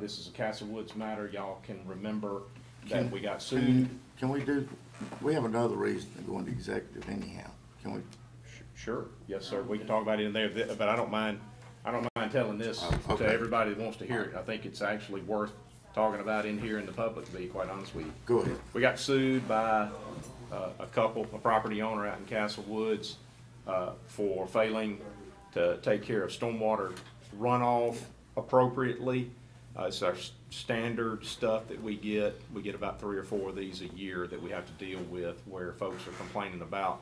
S2: This is a Castlewoods matter. Y'all can remember that we got sued.
S1: Can we have another reason to go into executive anyhow. Can we?
S2: Sure, yes, sir. We can talk about it in there, but I don't mind telling this
S1: Okay.
S2: to everybody that wants to hear it. I think it's actually worth talking about in here in the public, to be quite honest with you.
S1: Go ahead.
S2: We got sued by a property owner out in Castle Woods, for failing to take care of stormwater runoff appropriately. It's our standard stuff that we get. We get about 3 or 4 of these a year that we have to deal with, where folks are complaining about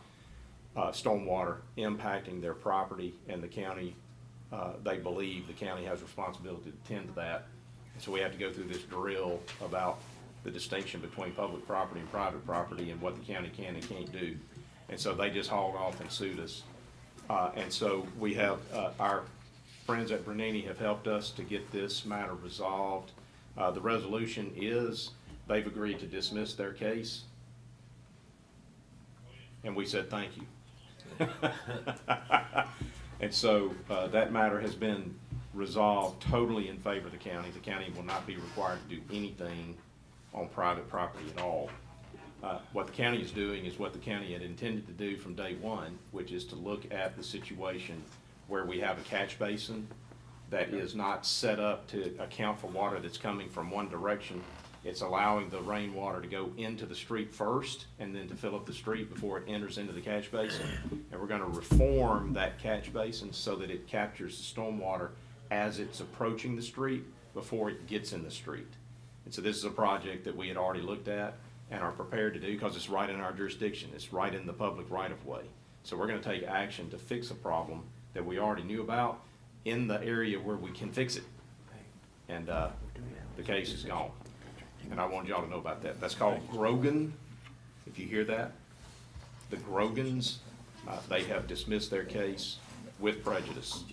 S2: stormwater impacting their property, and the county, they believe the county has responsibility to tend to that. So we have to go through this drill about the distinction between public property and private property and what the county can and can't do. And so they just hauled off and sued us. And so we have, our friends at Bernini have helped us to get this matter resolved. The resolution is, they've agreed to dismiss their case. And we said, thank you. And so, that matter has been resolved totally in favor of the county. The county will not be required to do anything on private property at all. What the county is doing is what the county had intended to do from day one, which is to look at the situation where we have a catch basin that is not set up to account for water that's coming from one direction. It's allowing the rainwater to go into the street first and then to fill up the street before it enters into the catch basin. And we're gonna reform that catch basin so that it captures the stormwater as it's approaching the street before it gets in the street. And so this is a project that we had already looked at and are prepared to do because it's right in our jurisdiction. It's right in the public right-of-way. So we're gonna take action to fix a problem that we already knew about in the area where we can fix it. And the case is gone. And I wanted y'all to know about that. That's called Grogan, if you hear that. The Grogans
S10: They have dismissed their case with prejudice.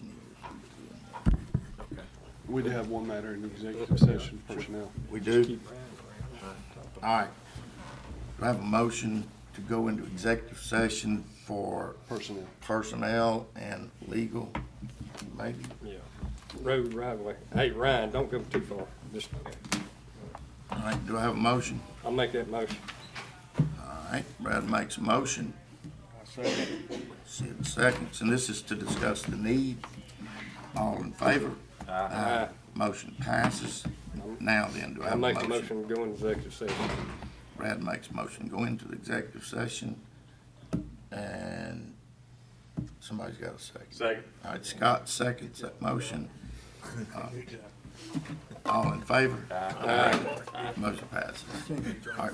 S5: We do have one matter in executive session, personnel.
S1: We do? All right. Do I have a motion to go into executive session for
S5: Personnel.
S1: personnel and legal, maybe?
S9: Yeah. Road right away. Hey, Ryan, don't go too far. Just,
S1: All right, do I have a motion?
S9: I'll make that motion.
S1: All right, Brad makes a motion,
S4: I second.
S1: Sid seconds, and this is to discuss the need. All in favor?
S9: Aye.
S1: Motion passes. Now then, do I
S9: I'll
S1: have a
S9: make the
S1: motion?
S9: motion to go into executive session.
S1: Brad makes a motion, go into the executive session, and somebody's got a second.
S8: Second.
S1: All right, Scott seconds that motion. All in favor? Aye. Motion passes. All right,